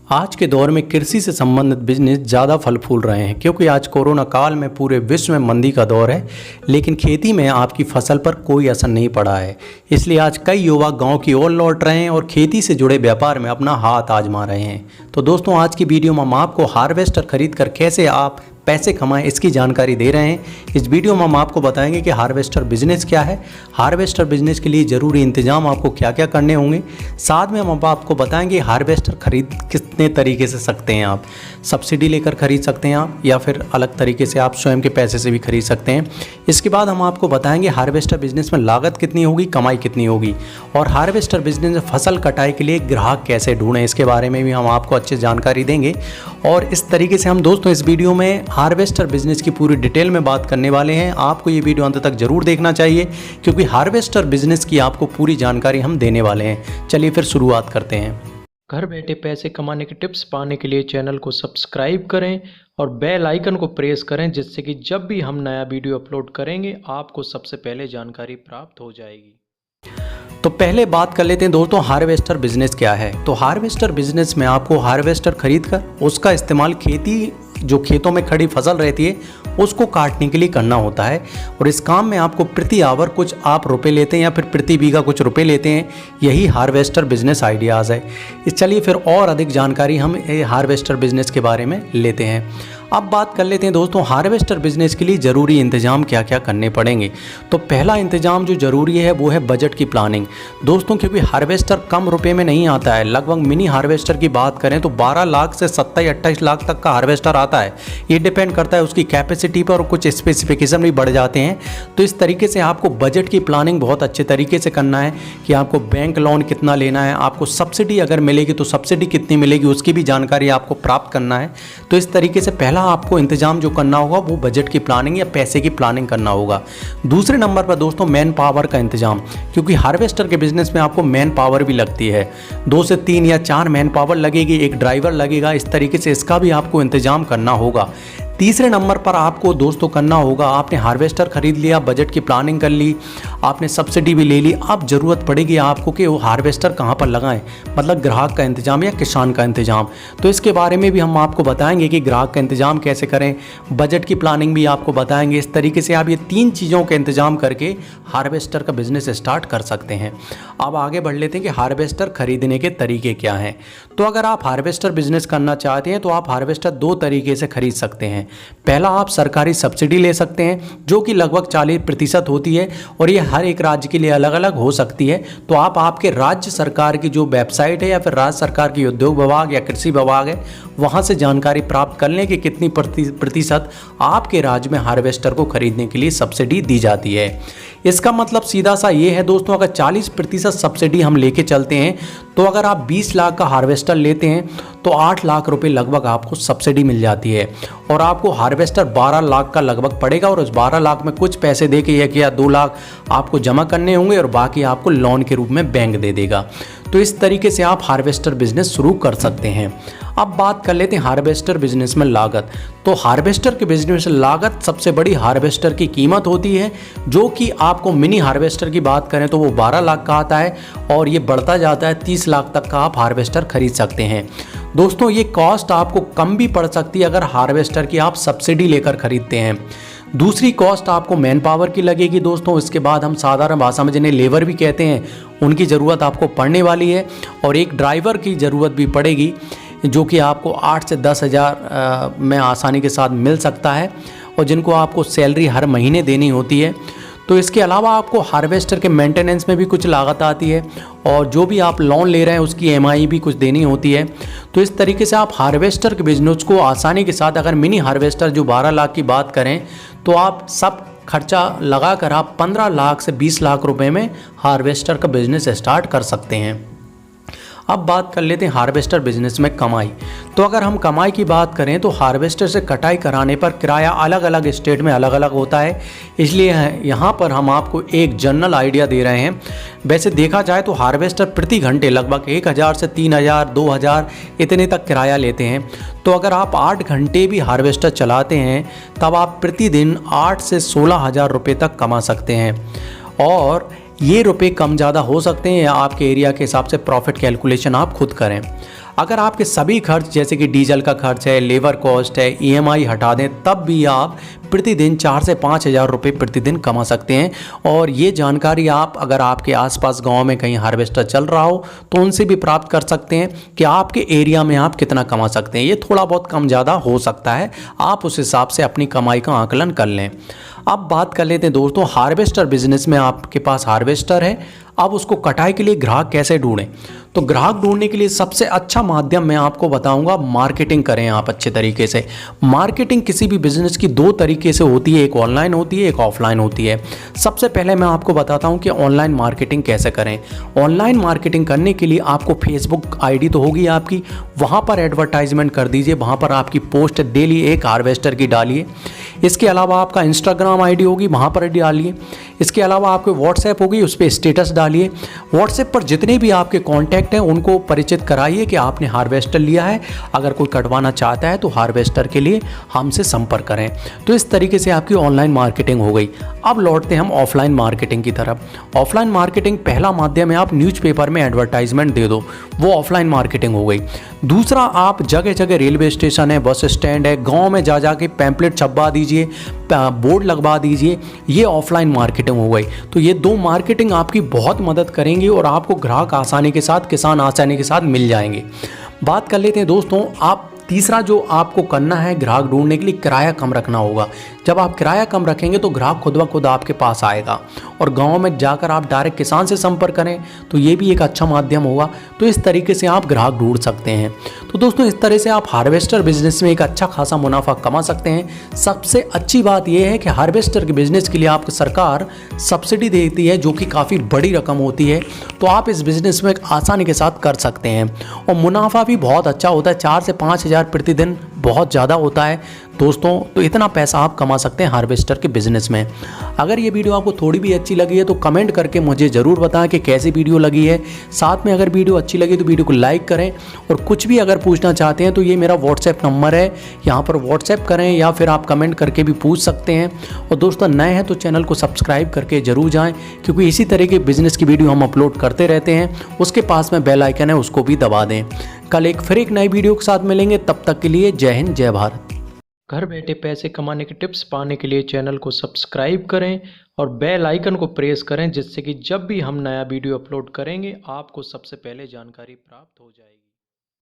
आज के दौर में कृषि से संबंधित बिजनेस ज़्यादा फल फूल रहे हैं क्योंकि आज कोरोना काल में पूरे विश्व में मंदी का दौर है, लेकिन खेती में आपकी फसल पर कोई असर नहीं पड़ा है। इसलिए आज कई युवा गांव की ओर लौट रहे हैं और खेती से जुड़े व्यापार में अपना हाथ आजमा रहे हैं। तो दोस्तों, आज की वीडियो में हम आपको हार्वेस्टर खरीद कर कैसे आप पैसे कमाएं इसकी जानकारी दे रहे हैं। इस वीडियो में हम आपको बताएंगे कि हार्वेस्टर बिजनेस क्या है, हार्वेस्टर बिजनेस के लिए ज़रूरी इंतजाम आपको क्या क्या करने होंगे। साथ में हम आपको बताएंगे हार्वेस्टर खरीद कितने तरीके से सकते हैं। आप सब्सिडी लेकर खरीद सकते हैं आप, या फिर अलग तरीके से आप स्वयं के पैसे से भी खरीद सकते हैं। इसके बाद हम आपको बताएंगे हार्वेस्टर बिजनेस में लागत कितनी होगी, कमाई कितनी होगी, और हार्वेस्टर बिजनेस में फसल कटाई के लिए ग्राहक कैसे ढूंढें, इसके बारे में भी हम आपको अच्छी जानकारी देंगे। और इस तरीके से हम दोस्तों इस वीडियो में हार्वेस्टर बिजनेस की पूरी डिटेल में बात करने वाले हैं। आपको ये वीडियो अंत तक जरूर देखना चाहिए क्योंकि हार्वेस्टर बिजनेस की आपको पूरी जानकारी हम देने वाले हैं। चलिए फिर शुरुआत करते हैं। घर बैठे पैसे कमाने के टिप्स पाने के लिए चैनल को सब्सक्राइब करें और बेल आइकन को प्रेस करें, जिससे कि जब भी हम नया वीडियो अपलोड करेंगे आपको सबसे पहले जानकारी प्राप्त हो जाएगी। तो पहले बात कर लेते हैं दोस्तों, हार्वेस्टर बिजनेस क्या है। तो हार्वेस्टर बिजनेस में आपको हार्वेस्टर खरीद कर उसका इस्तेमाल जो खेतों में खड़ी फसल रहती है उसको काटने के लिए करना होता है। और इस काम में आपको प्रति आवर कुछ आप रुपए लेते हैं या फिर प्रति बीघा कुछ रुपए लेते हैं। यही हार्वेस्टर बिजनेस आइडियाज़ है। चलिए फिर और अधिक जानकारी हम हार्वेस्टर बिजनेस के बारे में लेते हैं। अब बात कर लेते हैं दोस्तों, हार्वेस्टर बिजनेस के लिए ज़रूरी इंतजाम क्या क्या करने पड़ेंगे। तो पहला इंतजाम जो ज़रूरी है वो है बजट की प्लानिंग। दोस्तों, क्योंकि हार्वेस्टर कम रुपए में नहीं आता है। लगभग मिनी हार्वेस्टर की बात करें तो 12 लाख से 27-28 लाख तक का हार्वेस्टर आता है। ये डिपेंड करता है उसकी कैपेसिटी पर, और कुछ स्पेसिफिकेशन भी बढ़ जाते हैं। तो इस तरीके से आपको बजट की प्लानिंग बहुत अच्छे तरीके से करना है कि आपको बैंक लोन कितना लेना है, आपको सब्सिडी अगर मिलेगी तो सब्सिडी कितनी मिलेगी उसकी भी जानकारी आपको प्राप्त करना है। तो इस तरीके से पहला आपको इंतजाम जो करना होगा वो बजट की प्लानिंग या पैसे की प्लानिंग करना होगा। दूसरे नंबर पर दोस्तों मैन पावर का इंतजाम, क्योंकि हार्वेस्टर के बिजनेस में आपको मैन पावर भी लगती है। 2 से 3 या 4 मैन पावर लगेगी, एक ड्राइवर लगेगा। इस तरीके से इसका भी आपको इंतजाम करना होगा। तीसरे नंबर पर आपको दोस्तों करना होगा, आपने हार्वेस्टर खरीद लिया, बजट की प्लानिंग कर ली, आपने सब्सिडी भी ले ली। अब ज़रूरत पड़ेगी आपको कि वो हार्वेस्टर कहाँ पर लगाएं, मतलब ग्राहक का इंतजाम या किसान का इंतजाम। तो इसके बारे में भी हम आपको बताएंगे कि ग्राहक का इंतजाम कैसे करें, बजट की प्लानिंग भी आपको बताएंगे। इस तरीके से आप ये 3 चीज़ों का इंतजाम करके हार्वेस्टर का बिजनेस स्टार्ट कर सकते हैं। अब आगे बढ़ लेते हैं कि हार्वेस्टर खरीदने के तरीके क्या हैं। तो अगर आप हार्वेस्टर बिजनेस करना चाहते हैं तो आप हार्वेस्टर 2 तरीके से खरीद सकते हैं। पहला, आप सरकारी सब्सिडी ले सकते हैं जो कि लगभग 40% होती है, और ये हर एक राज्य के लिए अलग अलग हो सकती है। तो आप आपके राज्य सरकार की जो वेबसाइट है या फिर राज्य सरकार की उद्योग विभाग या कृषि विभाग है वहाँ से जानकारी प्राप्त कर लें कि कितनी प्रतिशत आपके राज्य में हार्वेस्टर को खरीदने के लिए सब्सिडी दी जाती है। इसका मतलब सीधा सा ये है दोस्तों, अगर 40% सब्सिडी हम लेके चलते हैं तो अगर आप 20 लाख का हार्वेस्टर लेते हैं तो 8 लाख रुपए लगभग आपको सब्सिडी मिल जाती है, और आपको हार्वेस्टर 12 लाख का लगभग पड़ेगा। और उस 12 लाख में कुछ पैसे दे के 1 या 2 लाख आपको जमा करने होंगे और बाकी आपको लोन के रूप में बैंक दे देगा। तो इस तरीके से आप हार्वेस्टर बिजनेस शुरू कर सकते हैं। अब बात कर लेते हैं हार्वेस्टर बिजनेस में लागत। तो हार्वेस्टर के बिजनेस में लागत सबसे बड़ी हार्वेस्टर की कीमत होती है, जो कि आपको मिनी हार्वेस्टर की बात करें तो वो 12 लाख का आता है, और ये बढ़ता जाता है 30 लाख तक का आप हार्वेस्टर खरीद सकते हैं। दोस्तों, ये कॉस्ट आपको कम भी पड़ सकती है अगर हार्वेस्टर की आप सब्सिडी लेकर खरीदते हैं। दूसरी कॉस्ट आपको मैन पावर की लगेगी दोस्तों। इसके बाद हम साधारण भाषा में जिन्हें लेबर भी कहते हैं उनकी ज़रूरत आपको पड़ने वाली है, और एक ड्राइवर की ज़रूरत भी पड़ेगी जो कि आपको 8 से 10 हज़ार में आसानी के साथ मिल सकता है, और जिनको आपको सैलरी हर महीने देनी होती है। तो इसके अलावा आपको हार्वेस्टर के मेंटेनेंस में भी कुछ लागत आती है, और जो भी आप लोन ले रहे हैं उसकी EMI भी कुछ देनी होती है। तो इस तरीके से आप हार्वेस्टर के बिजनेस को आसानी के साथ, अगर मिनी हार्वेस्टर जो 12 लाख की बात करें तो आप सब खर्चा लगाकर आप 15 लाख से 20 लाख रुपए में हार्वेस्टर का बिजनेस स्टार्ट कर सकते हैं। अब बात कर लेते हैं हार्वेस्टर बिजनेस में कमाई। तो अगर हम कमाई की बात करें तो हार्वेस्टर से कटाई कराने पर किराया अलग अलग स्टेट में अलग अलग होता है, इसलिए यहाँ पर हम आपको एक जनरल आइडिया दे रहे हैं। वैसे देखा जाए तो हार्वेस्टर प्रति घंटे लगभग 1000 से 3000 2000 इतने तक किराया लेते हैं। तो अगर आप 8 घंटे भी हार्वेस्टर चलाते हैं तब आप प्रतिदिन 8 से 16 हज़ार रुपये तक कमा सकते हैं, और ये रुपए कम ज़्यादा हो सकते हैं, या आपके एरिया के हिसाब से प्रॉफिट कैलकुलेशन आप खुद करें। अगर आपके सभी खर्च जैसे कि डीजल का खर्च है, लेबर कॉस्ट है, ईएमआई हटा दें, तब भी आप प्रतिदिन 4 से 5 हज़ार रुपये प्रतिदिन कमा सकते हैं। और ये जानकारी आप अगर आपके आसपास गांव में कहीं हार्वेस्टर चल रहा हो तो उनसे भी प्राप्त कर सकते हैं कि आपके एरिया में आप कितना कमा सकते हैं। ये थोड़ा बहुत कम ज़्यादा हो सकता है, आप उस हिसाब से अपनी कमाई का आकलन कर लें। अब बात कर लेते हैं दोस्तों, हार्वेस्टर बिजनेस में आपके पास हार्वेस्टर है, अब उसको कटाई के लिए ग्राहक कैसे ढूंढें। तो ग्राहक ढूंढने के लिए सबसे अच्छा माध्यम मैं आपको बताऊंगा, मार्केटिंग करें आप अच्छे तरीके से। मार्केटिंग किसी भी बिजनेस की दो तरीके से होती है, एक ऑनलाइन होती है, एक ऑफलाइन होती है। सबसे पहले मैं आपको बताता हूं कि ऑनलाइन मार्केटिंग कैसे करें। ऑनलाइन मार्केटिंग करने के लिए आपको फेसबुक आईडी तो होगी आपकी, वहां पर एडवर्टाइजमेंट कर दीजिए, वहां पर आपकी पोस्ट डेली एक हार्वेस्टर की डालिए। इसके अलावा आपका इंस्टाग्राम आईडी होगी, वहाँ पर डालिए। इसके अलावा आपके व्हाट्सएप होगी, उस पर स्टेटस डालिए। व्हाट्सएप पर जितने भी आपके कॉन्टैक्ट हैं उनको परिचित कराइए कि आपने हार्वेस्टर लिया है, अगर कोई कटवाना चाहता है तो हार्वेस्टर के लिए हमसे संपर्क करें। तो इस तरीके से आपकी ऑनलाइन मार्केटिंग हो गई। अब लौटते हैं हम ऑफलाइन मार्केटिंग की तरफ। ऑफलाइन मार्केटिंग पहला माध्यम है, आप न्यूज़पेपर में एडवर्टाइजमेंट दे दो, वो ऑफलाइन मार्केटिंग हो गई। दूसरा, आप जगह जगह रेलवे स्टेशन है, बस स्टैंड है, गाँव में जा के पैम्पलेट छपवा दीजिए, बोर्ड लगवा दीजिए, ये ऑफलाइन मार्केटिंग हो गई। तो ये दो मार्केटिंग आपकी बहुत मदद करेंगी और आपको ग्राहक आसानी के साथ, किसान आसानी के साथ मिल जाएंगे। बात कर लेते हैं दोस्तों, आप तीसरा जो आपको करना है ग्राहक ढूंढने के लिए, किराया कम रखना होगा। जब आप किराया कम रखेंगे तो ग्राहक खुद ब खुद आपके पास आएगा। और गांव में जाकर आप डायरेक्ट किसान से संपर्क करें तो ये भी एक अच्छा माध्यम होगा। तो इस तरीके से आप ग्राहक ढूंढ सकते हैं। तो दोस्तों, इस तरह से आप हार्वेस्टर बिजनेस में एक अच्छा खासा मुनाफा कमा सकते हैं। सबसे अच्छी बात यह है कि हार्वेस्टर के बिजनेस के लिए आपको सरकार सब्सिडी देती है, जो कि काफ़ी बड़ी रकम होती है। तो आप इस बिजनेस में आसानी के साथ कर सकते हैं और मुनाफा भी बहुत अच्छा होता है, 4 से 5 हज़ार प्रतिदिन बहुत ज़्यादा होता है दोस्तों। तो इतना पैसा आप कमा सकते हैं हार्वेस्टर के बिजनेस में। अगर ये वीडियो आपको थोड़ी भी अच्छी लगी है तो कमेंट करके मुझे ज़रूर बताएं कि कैसी वीडियो लगी है। साथ में अगर वीडियो अच्छी लगी तो वीडियो को लाइक करें, और कुछ भी अगर पूछना चाहते हैं तो ये मेरा व्हाट्सएप नंबर है, यहाँ पर व्हाट्सएप करें या फिर आप कमेंट करके भी पूछ सकते हैं। और दोस्तों, नए हैं तो चैनल को सब्सक्राइब करके ज़रूर जाएँ, क्योंकि इसी तरह के बिजनेस की वीडियो हम अपलोड करते रहते हैं। उसके पास में बेल आइकन है, उसको भी दबा दें। कल फिर एक नई वीडियो के साथ मिलेंगे, तब तक के लिए जय हिंद, जय भारत। घर बैठे पैसे कमाने के टिप्स पाने के लिए चैनल को सब्सक्राइब करें और बेल आइकन को प्रेस करें, जिससे कि जब भी हम नया वीडियो अपलोड करेंगे आपको सबसे पहले जानकारी प्राप्त हो जाएगी।